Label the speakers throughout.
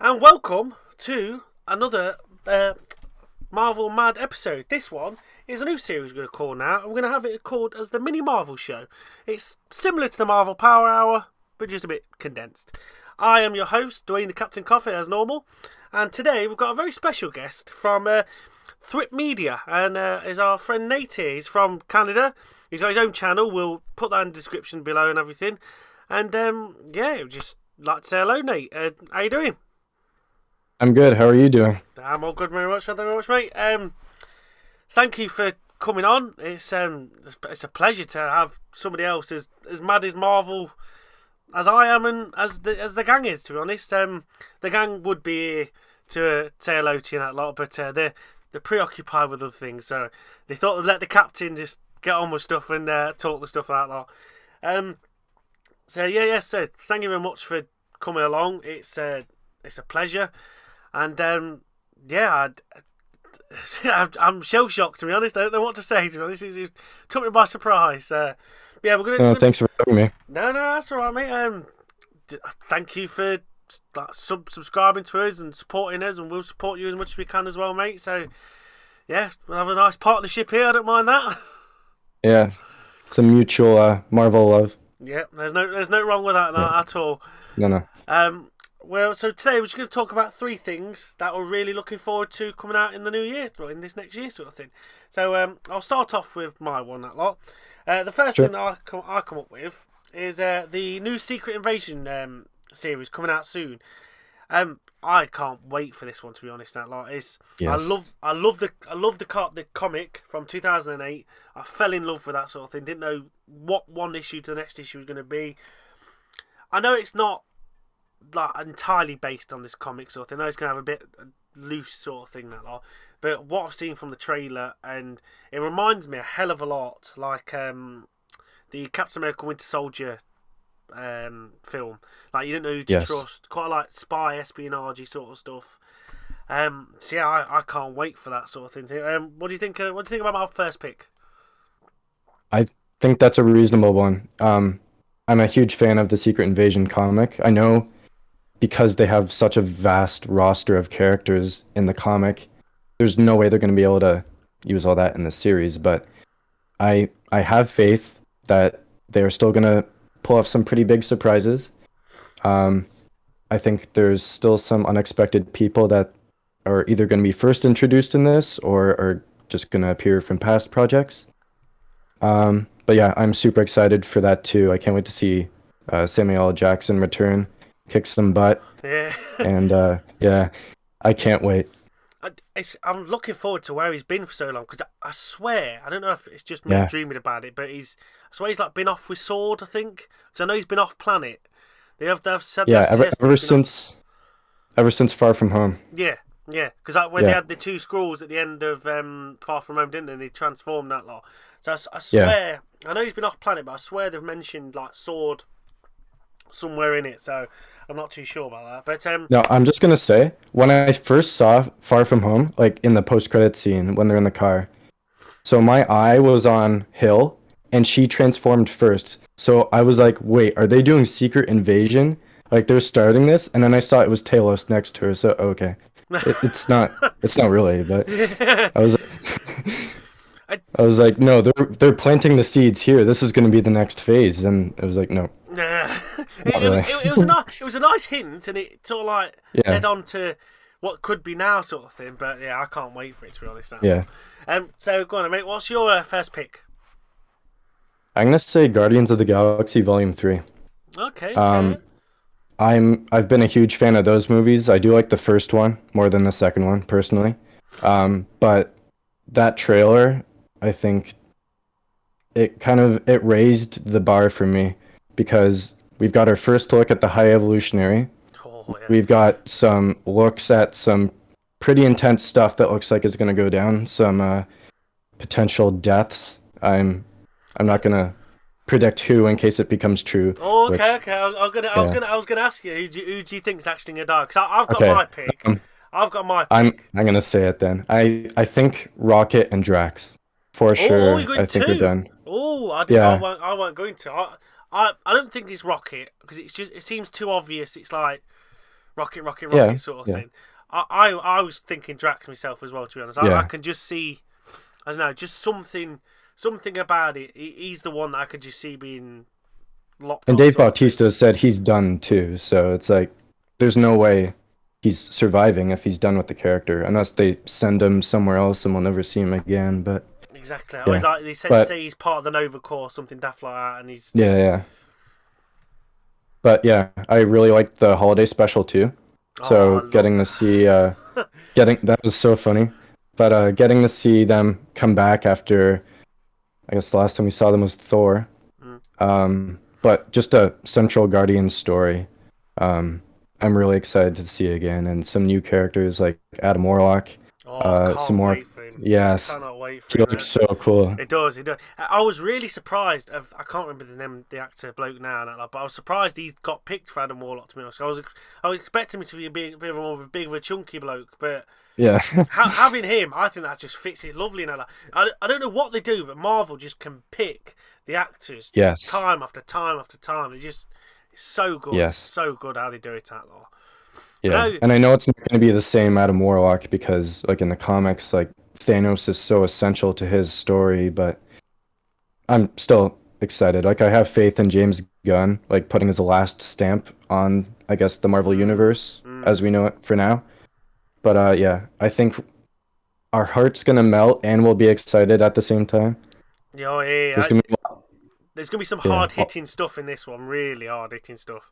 Speaker 1: and welcome to another Marvel Mad episode. This one is a new series we're going to call now, and we're going to have it called as the Mini Marvel Show. It's similar to the Marvel Power Hour, but just a bit condensed. I am your host, Duane the Captain Coffee, as normal, and today we've got a very special guest from THWIP Media, and is our friend Nate here. He's from Canada. He's got his own channel. We'll put that in the description below and everything. And just like to say hello, Nate. How you doing?
Speaker 2: I'm good. How are you doing?
Speaker 1: I'm all good, very much. Thank you very much, mate. Thank you for coming on. It's a pleasure to have somebody else as mad as Marvel as I am and as the gang is. To be honest, the gang would be here to say hello to you and that lot, but they're preoccupied with other things, so they thought they'd let the captain just get on with stuff and talk the stuff like that lot. So thank you very much for coming along. It's a pleasure. And I'm shell shocked, to be honest. I don't know what to say. To be honest, it took me by surprise. We're gonna.
Speaker 2: Thanks for having me.
Speaker 1: No, that's all right, mate. Thank you for subscribing to us and supporting us, and we'll support you as much as we can as well, mate. So yeah, we'll have a nice partnership here. I don't mind that.
Speaker 2: Yeah, it's a mutual Marvel love.
Speaker 1: Yeah, there's no wrong with that at all.
Speaker 2: No.
Speaker 1: Well, so today we're just going to talk about three things that we're really looking forward to coming out in the new year, or in this next year sort of thing. So I'll start off with my one, that lot. The first thing that I come up with is the new Secret Invasion series coming out soon. I can't wait for this one, to be honest. That lot is. Yes. I love the comic from 2008. I fell in love with that sort of thing. Didn't know what one issue to the next issue was going to be. I know it's not like entirely based on this comic sort of thing. I know it's going to have a bit loose sort of thing, that lot. But what I've seen from the trailer, and it reminds me a hell of a lot like the Captain America Winter Soldier film. Like, you don't know who to trust. Quite like spy espionage sort of stuff. So yeah, I can't wait for that sort of thing. What do you think? What do you think about my first pick?
Speaker 2: I think that's a reasonable one. I'm a huge fan of the Secret Invasion comic. I know because they have such a vast roster of characters in the comic, there's no way they're going to be able to use all that in the series. But I have faith that they are still going to pull off some pretty big surprises. I think there's still some unexpected people that are either going to be first introduced in this or are just going to appear from past projects. But yeah, I'm super excited for that too. I can't wait to see Samuel L. Jackson return, kick some butt.
Speaker 1: Yeah.
Speaker 2: And yeah, I can't wait.
Speaker 1: I'm looking forward to where he's been for so long, because I swear, I don't know if it's just me dreaming about it, but I swear he's like been off with Sword, I think, because I know he's been off planet. They've said
Speaker 2: ever since Far From Home.
Speaker 1: Yeah, because when they had the two scrolls at the end of Far From Home, didn't they? They transformed that lot. So I swear, I know he's been off planet, but I swear they've mentioned like Sword somewhere in it, so I'm not too sure about that. But
Speaker 2: no, I'm just gonna say, when I first saw Far From Home, like in the post-credit scene when they're in the car, so my eye was on Hill and she transformed first, so I was like, wait, are they doing Secret Invasion? Like, they're starting this? And then I saw it was Talos next to her, so okay. It's not really, but I was like, no, they're planting the seeds here. This is going to be the next phase, and I was like, no.
Speaker 1: It was a nice hint, and it sort of like led on to what could be now, sort of thing. But yeah, I can't wait for it, to be honest. So go on, mate. What's your first pick?
Speaker 2: I'm gonna say Guardians of the Galaxy Volume 3.
Speaker 1: Okay.
Speaker 2: I've been a huge fan of those movies. I do like the first one more than the second one, personally. But that trailer, I think it raised the bar for me, because we've got our first look at the High Evolutionary. We've got some looks at some pretty intense stuff that looks like it's going to go down. Some potential deaths. I'm not going to predict who in case it becomes true.
Speaker 1: Oh, okay. I was gonna ask you who do you think's actually gonna die? Because I've got my pick. I've got my pick.
Speaker 2: I'm gonna say it then. I think Rocket and Drax for sure. I think they're done.
Speaker 1: Oh, I won't go into. I don't think it's Rocket, because it seems too obvious. It's like rocket, rocket,
Speaker 2: Yeah,
Speaker 1: rocket sort of
Speaker 2: yeah,
Speaker 1: thing. I was thinking Drax myself as well. To be honest, I
Speaker 2: yeah.
Speaker 1: can just see. I don't know, just something about it. He's the one that I could just see being lopped
Speaker 2: And
Speaker 1: off,
Speaker 2: Dave
Speaker 1: sort of thing.
Speaker 2: Bautista said he's done too, so it's like there's no way he's surviving if he's done with the character, unless they send him somewhere else and we'll never see him again. But
Speaker 1: Exactly. Or
Speaker 2: yeah,
Speaker 1: like they said,
Speaker 2: but
Speaker 1: say he's part of the Nova Corps, something daft like that, and he's.
Speaker 2: yeah, yeah. But yeah, I really liked the holiday special too.
Speaker 1: Oh, I
Speaker 2: So
Speaker 1: love
Speaker 2: getting to see
Speaker 1: that.
Speaker 2: getting that was so funny. But getting to see them come back after I guess the last time we saw them was Thor.
Speaker 1: Mm.
Speaker 2: But just a Central Guardian story. Um, I'm really excited to see again and some new characters like Adam Warlock.
Speaker 1: Oh, I
Speaker 2: Some
Speaker 1: can't
Speaker 2: more.
Speaker 1: wait for him.
Speaker 2: Yes,
Speaker 1: Cannot wait for
Speaker 2: he
Speaker 1: him.
Speaker 2: looks so cool.
Speaker 1: It does. It does. I was really surprised. I can't remember the name, the actor bloke now, but I was surprised he got picked for Adam Warlock. To be honest, I was expecting him to be a bit more of a big of a chunky bloke, but
Speaker 2: Yeah.
Speaker 1: having him, I think that just fits it lovely. Now, I don't know what they do, but Marvel just can pick the actors
Speaker 2: Yes.
Speaker 1: time after time after time. It's
Speaker 2: Yes.
Speaker 1: so good how they do it. That lot.
Speaker 2: Yeah.
Speaker 1: No,
Speaker 2: And I know it's not going to be the same Adam Warlock because, like in the comics, like Thanos is so essential to his story, but I'm still excited. Like I have faith in James Gunn, like putting his last stamp on, I guess, the Marvel Universe
Speaker 1: mm,
Speaker 2: as we know it for now. But yeah, I think our heart's gonna melt and we'll be excited at the same time.
Speaker 1: yeah, oh, yeah.
Speaker 2: There's gonna be,
Speaker 1: There's gonna be some
Speaker 2: yeah,
Speaker 1: hard hitting stuff in this one. Really hard hitting stuff.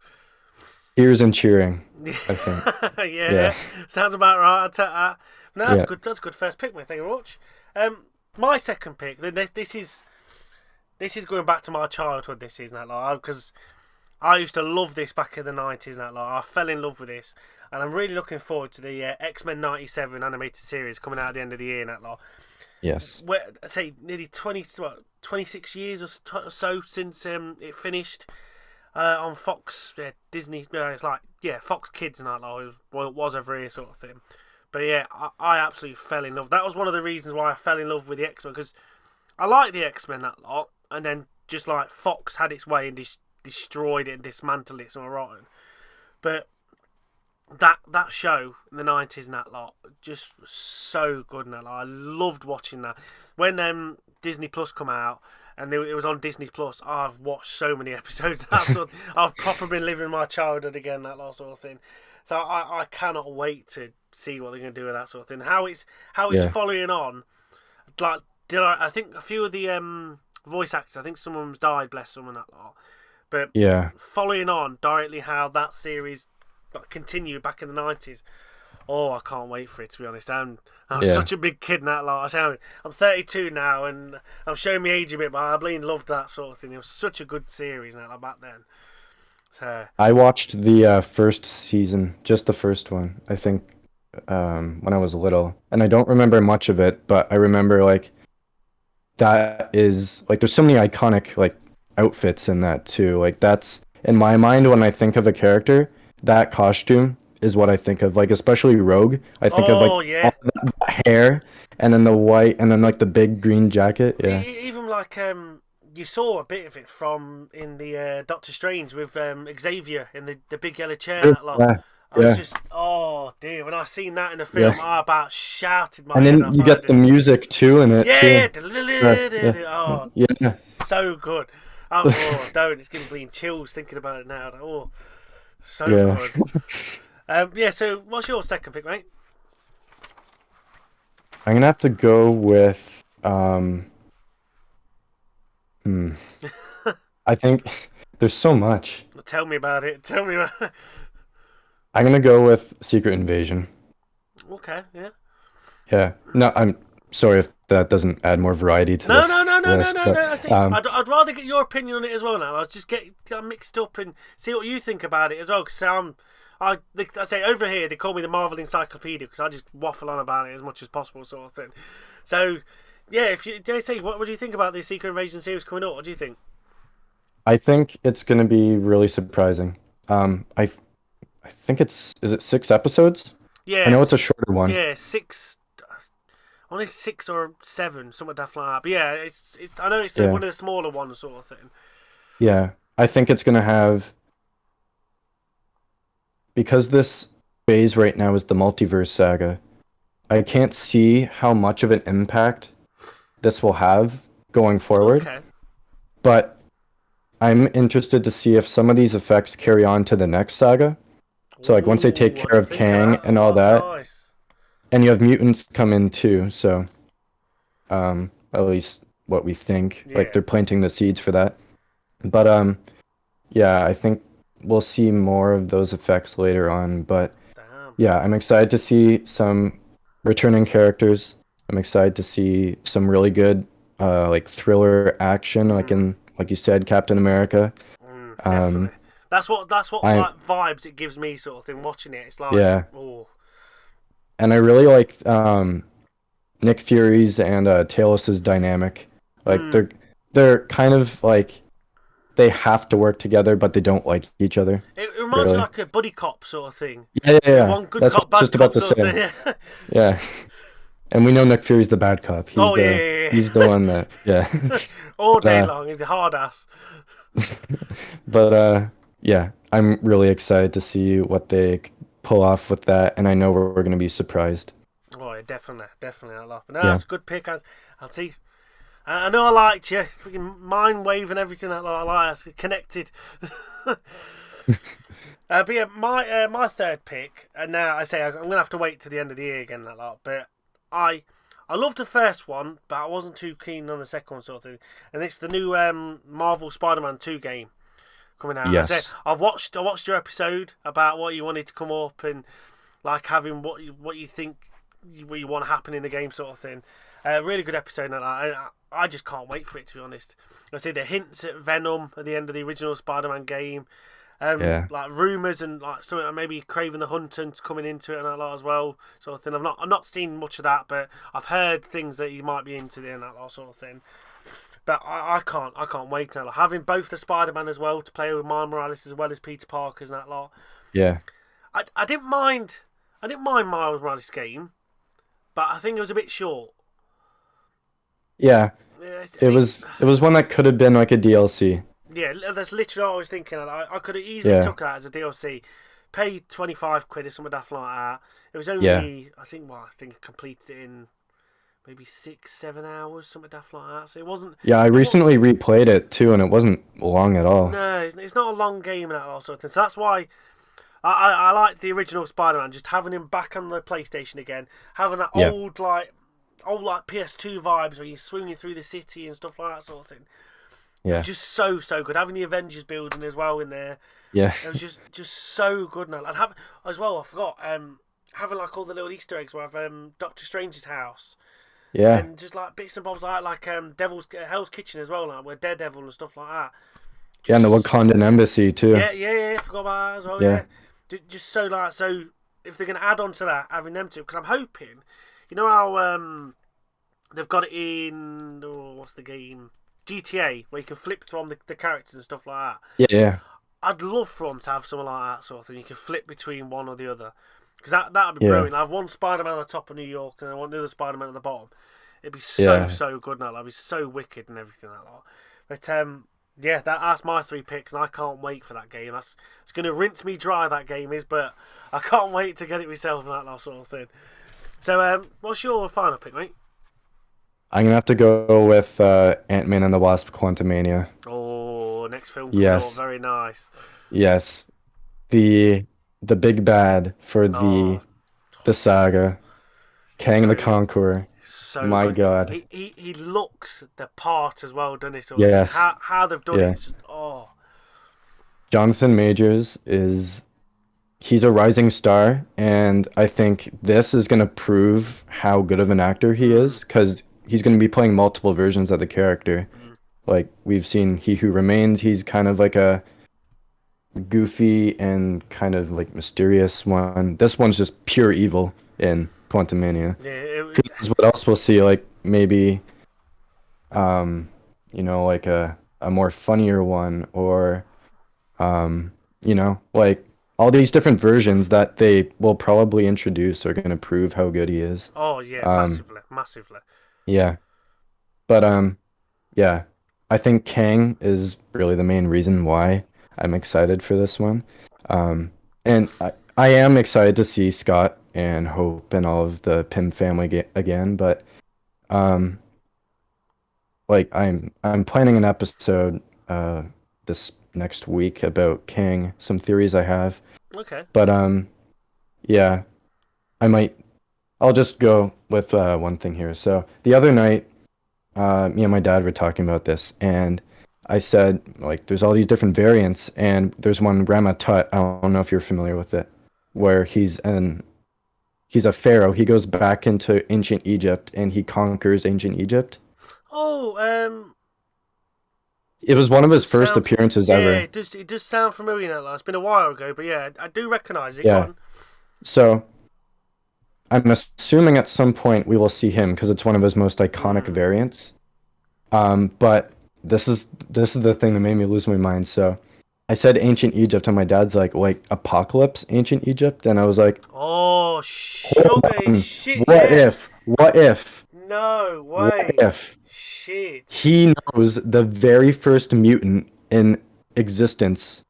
Speaker 2: tears and cheering, I think.
Speaker 1: Yeah,
Speaker 2: Yeah,
Speaker 1: sounds about right. I'll take that. No, that's
Speaker 2: yeah,
Speaker 1: good. That's a good first pick, mate. Thank you very much. My second pick. This is going back to my childhood. This is that like because I used to love this back in the 90s. That like I fell in love with this, and I'm really looking forward to the X-Men '97 animated series coming out at the end of the year. That lot.
Speaker 2: yes,
Speaker 1: Where I say nearly 26 years or so since it finished. On Fox, Disney, it's like, Fox Kids and that, like, it was over here sort of thing. But yeah, I absolutely fell in love. That was one of the reasons why I fell in love with the X-Men, because I like the X-Men that lot, and then just like Fox had its way and destroyed it and dismantled it, so I'm right. But that show in the 90s and that lot just was so good and that lot. I loved watching that. When Disney Plus come out, and it was on Disney Plus. I've watched so many episodes. I've proper been living my childhood again, that sort of thing. So I cannot wait to see what they're going to do with that sort of thing. How it's
Speaker 2: yeah,
Speaker 1: following on. Like I think a few of the voice actors. I think some of them's died, bless them, and that lot. But
Speaker 2: yeah,
Speaker 1: following on directly how that series continued back in the 90s. Oh, I can't wait for it, to be honest. I was
Speaker 2: yeah.
Speaker 1: such a big kid in that lot. I'm 32 now, and I'm showing my age a bit, but I really loved that sort of thing. It was such a good series now back then. So
Speaker 2: I watched the first season, just the first one, I think, when I was little, and I don't remember much of it, but I remember like that is like there's so many iconic like outfits in that too. Like that's in my mind when I think of a character, that costume is what I think of. Like especially Rogue, I think of like
Speaker 1: oh
Speaker 2: all
Speaker 1: yeah,
Speaker 2: that hair and then the white and then like the big green jacket. Yeah.
Speaker 1: even like you saw a bit of it from in the Doctor Strange with Xavier in the big yellow chair and that lot.
Speaker 2: Yeah.
Speaker 1: I was
Speaker 2: Yeah.
Speaker 1: just, oh dear, when I seen that in the film,
Speaker 2: Yeah.
Speaker 1: I about shouted my
Speaker 2: And
Speaker 1: head
Speaker 2: then
Speaker 1: off.
Speaker 2: you
Speaker 1: I
Speaker 2: get the
Speaker 1: just,
Speaker 2: music too in it
Speaker 1: yeah,
Speaker 2: too. Yeah.
Speaker 1: oh,
Speaker 2: Yeah.
Speaker 1: so good. Oh, don't, it's giving me chills thinking about it now. Oh, so
Speaker 2: Yeah.
Speaker 1: good. Yeah, so what's your second pick, mate?
Speaker 2: I'm gonna have to go with I think there's so much.
Speaker 1: Tell me about it. Tell me about it.
Speaker 2: I'm gonna go with Secret Invasion.
Speaker 1: Okay, yeah.
Speaker 2: Yeah. No, I'm sorry if that doesn't add more variety to
Speaker 1: No,
Speaker 2: this
Speaker 1: no, no, no, no,
Speaker 2: list,
Speaker 1: no,
Speaker 2: but
Speaker 1: no. I think I'd rather get your opinion on it as well now. I'll just get mixed up and see what you think about it as well. Because I say over here they call me the Marvel Encyclopedia because I just waffle on about it as much as possible, sort of thing. So, yeah, if you dare say, what do you think about the Secret Invasion series coming up? What do you think?
Speaker 2: I think it's gonna be really surprising. I think is it 6 episodes? I know it's a
Speaker 1: Yes,
Speaker 2: shorter one.
Speaker 1: yeah, six. Only 6 or 7, something like that. But yeah, it's. I know it's
Speaker 2: Yeah.
Speaker 1: one of the smaller ones, sort of thing.
Speaker 2: Yeah. I think it's gonna have because this phase right now is the multiverse saga. I can't see how much of an impact this will have going forward,
Speaker 1: Okay.
Speaker 2: but I'm interested to see if some of these effects carry on to the next saga. So like once they take
Speaker 1: Ooh, I
Speaker 2: care
Speaker 1: didn't
Speaker 2: of
Speaker 1: think of
Speaker 2: Kang
Speaker 1: that.
Speaker 2: and
Speaker 1: Oh,
Speaker 2: all
Speaker 1: that's
Speaker 2: that,
Speaker 1: nice.
Speaker 2: and you have mutants come in too, so at least what we think, like
Speaker 1: Yeah.
Speaker 2: they're planting the seeds for that. But yeah, I think we'll see more of those effects later on, but
Speaker 1: Damn.
Speaker 2: yeah, I'm excited to see some returning characters. I'm excited to see some really good like thriller action
Speaker 1: Mm,
Speaker 2: like you said, Captain America. Um
Speaker 1: definitely. That's what
Speaker 2: I
Speaker 1: like vibes it gives me, sort of thing. Watching it, it's like,
Speaker 2: yeah,
Speaker 1: oh,
Speaker 2: and I really like Nick Fury's and Talos's dynamic. Like
Speaker 1: mm.
Speaker 2: they're kind of like they have to work together, but they don't like each other,
Speaker 1: It reminds me
Speaker 2: really.
Speaker 1: like a buddy cop sort of thing.
Speaker 2: Yeah.
Speaker 1: One good
Speaker 2: That's what
Speaker 1: cop,
Speaker 2: I was
Speaker 1: bad
Speaker 2: just about
Speaker 1: cop
Speaker 2: to
Speaker 1: sort of
Speaker 2: say.
Speaker 1: thing.
Speaker 2: Yeah. And we know Nick Fury's the bad cop.
Speaker 1: Oh yeah,
Speaker 2: He's the one that yeah.
Speaker 1: all
Speaker 2: But
Speaker 1: day long. He's a hard ass.
Speaker 2: but yeah, I'm really excited to see what they pull off with that, and I know we're gonna be surprised.
Speaker 1: Oh yeah, definitely. I love. No,
Speaker 2: Yeah.
Speaker 1: that's a good pick. I'll see. I know I liked you. Freaking mind wave and everything that I like. Us connected. But yeah, my third pick, and now I say I'm gonna have to wait to the end of the year again that lot. But I loved the first one, but I wasn't too keen on the second one sort of thing. And it's the new Marvel Spider-Man 2 game coming out. I say
Speaker 2: Yes.
Speaker 1: I watched your episode about what you wanted to come up and like having what you think what you want to happen in the game sort of thing. Really good episode. And I just can't wait for it, to be honest. I see the hints at Venom at the end of the original Spider-Man game.
Speaker 2: Yeah.
Speaker 1: Like rumours and like something like maybe Craven the Hunter's coming into it and that lot as well, sort of thing. I've not seen much of that, but I've heard things that he might be into there and that lot sort of thing. But I can't wait now. Like, having both the Spider-Man as well to play with Miles Morales as well as Peter Parker's and that lot.
Speaker 2: Yeah.
Speaker 1: I didn't mind Miles Morales' game, but I think it was a bit short.
Speaker 2: Yeah.
Speaker 1: Yeah,
Speaker 2: It was one that could have been like a DLC.
Speaker 1: yeah, that's literally what I was thinking. I could have easily
Speaker 2: Yeah.
Speaker 1: took that as a DLC, paid 25 quid or something daft like that. It was
Speaker 2: Yeah.
Speaker 1: only, I think I completed it in maybe 6, 7 hours, something daft like that. So it wasn't.
Speaker 2: Yeah, I
Speaker 1: It was,
Speaker 2: recently replayed it too, and it wasn't long at all.
Speaker 1: no, it's not a long game and that all sort of thing. So that's why I liked the original Spider-Man. Just having him back on the PlayStation again, having that
Speaker 2: Yeah.
Speaker 1: old PS2 vibes where you're swinging through the city and stuff like that sort of thing. It was
Speaker 2: Yeah.
Speaker 1: just so good. Having the Avengers building as well in there.
Speaker 2: Yeah.
Speaker 1: It was just so good now. I'd have as well. I forgot having like all the little Easter eggs where I've Doctor Strange's house
Speaker 2: Yeah.
Speaker 1: and just like bits and bobs like Devil's Hell's Kitchen as well, like where Daredevil and stuff like that.
Speaker 2: Yeah, and the
Speaker 1: Just
Speaker 2: Wakandan embassy too.
Speaker 1: yeah. I forgot about that as well.
Speaker 2: Yeah.
Speaker 1: Yeah, just so if they're gonna add on to that, having them two, because I'm hoping, you know how they've got it in what's the game GTA where you can flip through on the characters and stuff like that.
Speaker 2: Yeah. Yeah.
Speaker 1: I'd love for them to have something like that sort of thing. You can flip between one or the other. Because that'd be
Speaker 2: Yeah.
Speaker 1: brilliant. I have one Spider-Man on the top of New York and I want the other Spider-Man at the bottom. It'd be
Speaker 2: Yeah.
Speaker 1: so good now. That'd be so wicked and everything like that. But yeah, that's my three picks, and I can't wait for that game. It's going to rinse me dry. That game is, but I can't wait to get it myself and that sort of thing. So, what's your final pick, mate?
Speaker 2: I'm gonna have to go with Ant-Man and the Wasp: Quantumania.
Speaker 1: Oh, next film coming up.
Speaker 2: Yes.
Speaker 1: Very nice.
Speaker 2: Yes. The the big bad for
Speaker 1: Oh,
Speaker 2: the saga, Kang the
Speaker 1: so
Speaker 2: Conqueror.
Speaker 1: so
Speaker 2: My
Speaker 1: good.
Speaker 2: God.
Speaker 1: He looks the part as well, doesn't he? Sort of thing.
Speaker 2: Yes.
Speaker 1: How they've done it.
Speaker 2: Yeah.
Speaker 1: It's just, oh,
Speaker 2: Jonathan Majors is he's a rising star, and I think this is gonna prove how good of an actor he
Speaker 1: mm,
Speaker 2: is, because he's gonna be playing multiple versions of the character.
Speaker 1: mm.
Speaker 2: Like we've seen He Who Remains, he's kind of like a goofy and kind of like mysterious one. This one's just pure evil in Quantumania.
Speaker 1: Yeah,
Speaker 2: Who knows what else we'll see? Like maybe, um, like a more funnier one, or like all these different versions that they will probably introduce are gonna prove how good he is.
Speaker 1: oh yeah,
Speaker 2: Um,
Speaker 1: massively.
Speaker 2: yeah, but yeah, I think Kang is really the main reason why I'm excited for this one. And I am excited to see Scott and Hope and all of the Pym family again, but um, like I'm planning an episode this next week about King, some theories I have.
Speaker 1: Okay.
Speaker 2: But yeah, I might I'll just go with one thing here. So the other night, me and my dad were talking about this, and I said like there's all these different variants, and there's one Rama Tut. I don't know if you're familiar with it, where he's a pharaoh. He goes back into ancient Egypt and he conquers ancient Egypt.
Speaker 1: Oh,
Speaker 2: It was one of his
Speaker 1: does
Speaker 2: first
Speaker 1: sound.
Speaker 2: appearances
Speaker 1: Yeah,
Speaker 2: ever.
Speaker 1: it does sound familiar now. Like, it's been a while ago, but yeah, I do recognise it. Go
Speaker 2: Yeah.
Speaker 1: on.
Speaker 2: So I'm assuming at some point we will see him because it's one of his most iconic
Speaker 1: Mm.
Speaker 2: variants. But this is the thing that made me lose my mind. So I said ancient Egypt, and my dad's like apocalypse ancient Egypt, and I was like,
Speaker 1: Oh,
Speaker 2: hold
Speaker 1: sugar
Speaker 2: on,
Speaker 1: shit. Yeah.
Speaker 2: what
Speaker 1: No way.
Speaker 2: if
Speaker 1: Shit.
Speaker 2: he knows the very first mutant in existence?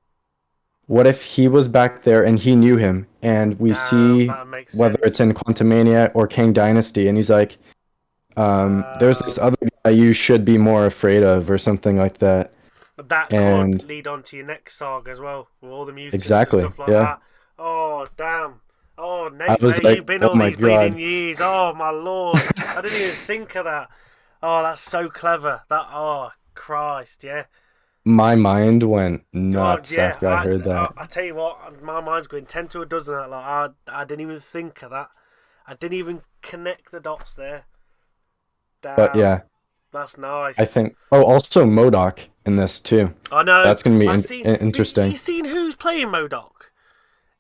Speaker 2: What if he was back there and he knew him, and we
Speaker 1: Damn,
Speaker 2: see
Speaker 1: that makes
Speaker 2: whether it's
Speaker 1: sense.
Speaker 2: in Quantumania or Kang Dynasty, and he's like, there's this
Speaker 1: Wow.
Speaker 2: other guy you should be more afraid of, or something like that.
Speaker 1: But that could
Speaker 2: And
Speaker 1: lead on to your next saga as well, with all the mutants and
Speaker 2: exactly,
Speaker 1: stuff like
Speaker 2: yeah.
Speaker 1: that. Oh, damn. Oh,
Speaker 2: I
Speaker 1: Nate,
Speaker 2: was
Speaker 1: where you
Speaker 2: like,
Speaker 1: been
Speaker 2: oh
Speaker 1: all
Speaker 2: my
Speaker 1: these bleeding
Speaker 2: God.
Speaker 1: years? Oh, my lord. I didn't even think of that. Oh, that's so clever. Oh, Christ, yeah.
Speaker 2: My mind went
Speaker 1: Oh,
Speaker 2: nuts
Speaker 1: yeah.
Speaker 2: after I heard that.
Speaker 1: I tell you what, my mind's going 10 to a dozen. Like, I didn't even think of that. I didn't even connect the dots there.
Speaker 2: But
Speaker 1: Damn.
Speaker 2: yeah,
Speaker 1: That's
Speaker 2: I
Speaker 1: nice.
Speaker 2: think. Oh, also Modoc in this too.
Speaker 1: I know.
Speaker 2: That's gonna be
Speaker 1: I've seen. You
Speaker 2: interesting.
Speaker 1: seen who's playing Modoc?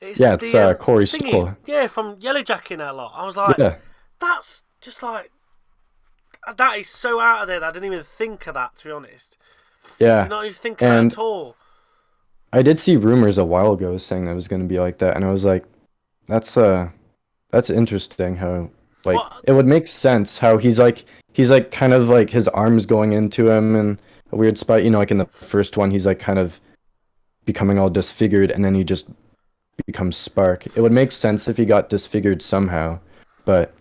Speaker 1: It's
Speaker 2: Yeah, it's
Speaker 1: the
Speaker 2: Corey
Speaker 1: thingy,
Speaker 2: Stoll.
Speaker 1: yeah, from Yellow Jacket a lot. I was like,
Speaker 2: Yeah,
Speaker 1: that's just like that is so out of there that I didn't even think of that. To be honest, did
Speaker 2: yeah.
Speaker 1: not even think of that
Speaker 2: And
Speaker 1: at all.
Speaker 2: I did see rumors a while ago saying that it was gonna be like that, and I was like, that's that's interesting how like
Speaker 1: What?
Speaker 2: it would make sense how he's like kind of like his arms going into him and a weird spot, like in the first one he's like kind of becoming all disfigured and then he just becomes Spark. It would make sense if he got disfigured somehow, but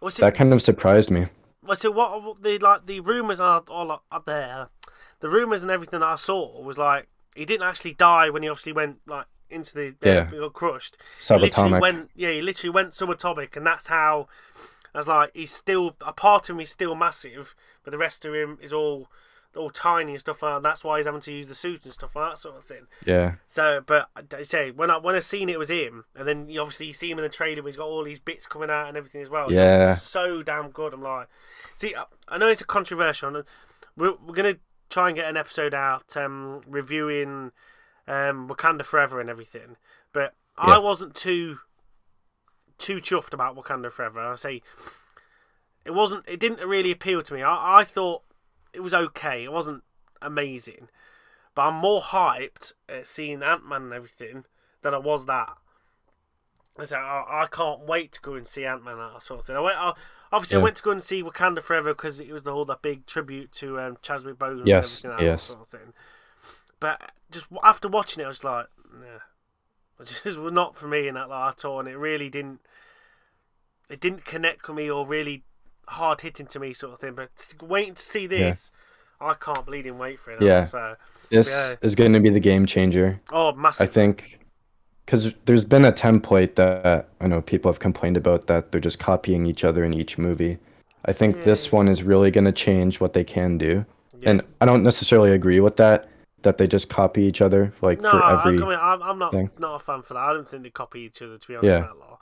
Speaker 1: Was it?
Speaker 2: that kind of surprised me.
Speaker 1: Was it what the rumors are all up there? The rumors and everything that I saw was like he didn't actually die when he obviously went like into the
Speaker 2: Yeah,
Speaker 1: he got crushed. He literally
Speaker 2: subatomic.
Speaker 1: went, yeah, he literally went subatomic, and that's how. I was like, he's still a part of him is still massive, but the rest of him is all tiny and stuff like that. That's why he's having to use the suit and stuff like that sort of thing.
Speaker 2: Yeah,
Speaker 1: So, but I say when I seen it was him, and then you see him in the trailer where he's got all these bits coming out and everything as well. It looked
Speaker 2: yeah,
Speaker 1: so damn good. I'm like, see, I know it's a controversial, and we're gonna try and get an episode out reviewing Wakanda Forever and everything, but I
Speaker 2: yeah,
Speaker 1: wasn't too chuffed about Wakanda Forever. I say it wasn't. It didn't really appeal to me. I thought it was okay. It wasn't amazing, but I'm more hyped at seeing Ant-Man and everything than I was that. So I can't wait to go and see Ant-Man, that sort of thing. Obviously I
Speaker 2: yeah.
Speaker 1: went to go and see Wakanda Forever because it was the whole that big tribute to Chadwick Boseman and
Speaker 2: Yes,
Speaker 1: everything, that
Speaker 2: yes.
Speaker 1: sort of thing. But just after watching it, I was like, nah, it just was not for me in that like, at all, and it really didn't. It didn't connect with me or really hard hitting to me, sort of thing. But waiting to see
Speaker 2: Yeah,
Speaker 1: this, I can't bleeding wait for it.
Speaker 2: yeah.
Speaker 1: So yeah,
Speaker 2: This is going to be the game changer.
Speaker 1: oh,
Speaker 2: I
Speaker 1: massively.
Speaker 2: think because there's been a template that I know people have complained about that they're just copying each other in each movie. I think
Speaker 1: Yeah,
Speaker 2: this one is really going to change what they can do.
Speaker 1: yeah.
Speaker 2: And I don't necessarily agree with that they just copy each other like
Speaker 1: No,
Speaker 2: for
Speaker 1: I
Speaker 2: every
Speaker 1: mean, I'm
Speaker 2: thing.
Speaker 1: not a fan for that. I don't think they copy each other, to be honest.
Speaker 2: Yeah,
Speaker 1: That lot.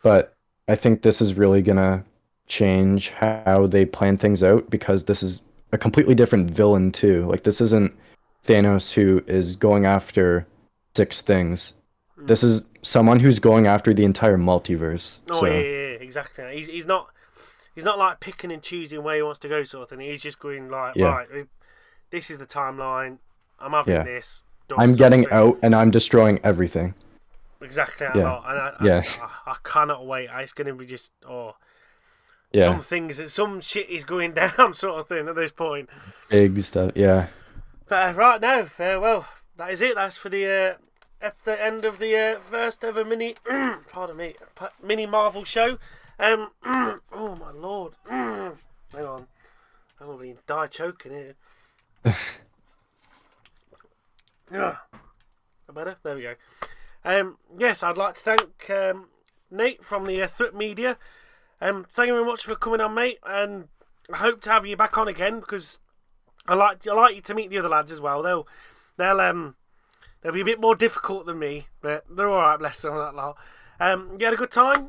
Speaker 2: but I think this is really gonna change how they plan things out because this is a completely different villain too. Like this isn't Thanos who is going after six things. This
Speaker 1: Mm.
Speaker 2: is someone who's going after the entire multiverse.
Speaker 1: Oh yeah,
Speaker 2: So,
Speaker 1: yeah, yeah, exactly. He's not like picking and choosing where he wants to go, sort of thing. He's just going like,
Speaker 2: yeah,
Speaker 1: right, this is the timeline. I'm having
Speaker 2: yeah.
Speaker 1: this done,
Speaker 2: I'm
Speaker 1: sort of
Speaker 2: getting
Speaker 1: thing.
Speaker 2: out and I'm destroying everything.
Speaker 1: Exactly that
Speaker 2: Yeah.
Speaker 1: lot, and
Speaker 2: Yeah.
Speaker 1: I cannot wait. It's going to be just
Speaker 2: Yeah.
Speaker 1: some shit is going down, sort of thing at this point.
Speaker 2: Big stuff. Yeah.
Speaker 1: But right now, well, that is it. That's for the at the end of the first ever mini, pardon me, mini Marvel show. Oh my lord! Hang on, I'm gonna die choking here. Better? There we go. Yes, I'd like to thank Nate from the THWIP Media. Thank you very much for coming on, mate, and I hope to have you back on again because I like you to meet the other lads as well. They'll be a bit more difficult than me, but they're all right. Bless them, that lot. You had a good time.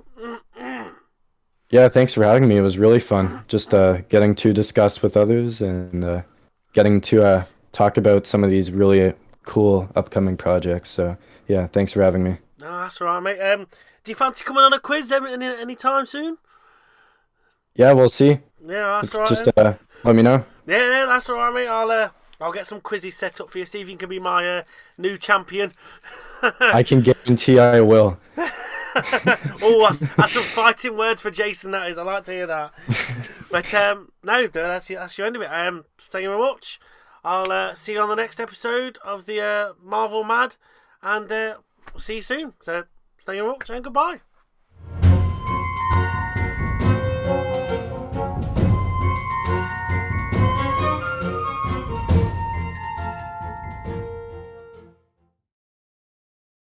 Speaker 2: Yeah, thanks for having me. It was really fun. Just getting to discuss with others and getting to talk about some of these really cool upcoming projects. So yeah, thanks for having me.
Speaker 1: No, that's all right, mate. Do you fancy coming on a quiz any time soon?
Speaker 2: Yeah, we'll see.
Speaker 1: Yeah, that's all right.
Speaker 2: Just let me know.
Speaker 1: Yeah, that's all right, mate. I'll get some quizzes set up for you. See if you can be my new champion.
Speaker 2: I can guarantee I will.
Speaker 1: Oh, that's some fighting words for Jason. That is. I like to hear that. But no, that's your end of it. Thank you very much. I'll see you on the next episode of the Marvel Mad, and we'll see you soon. So thank you very much and goodbye.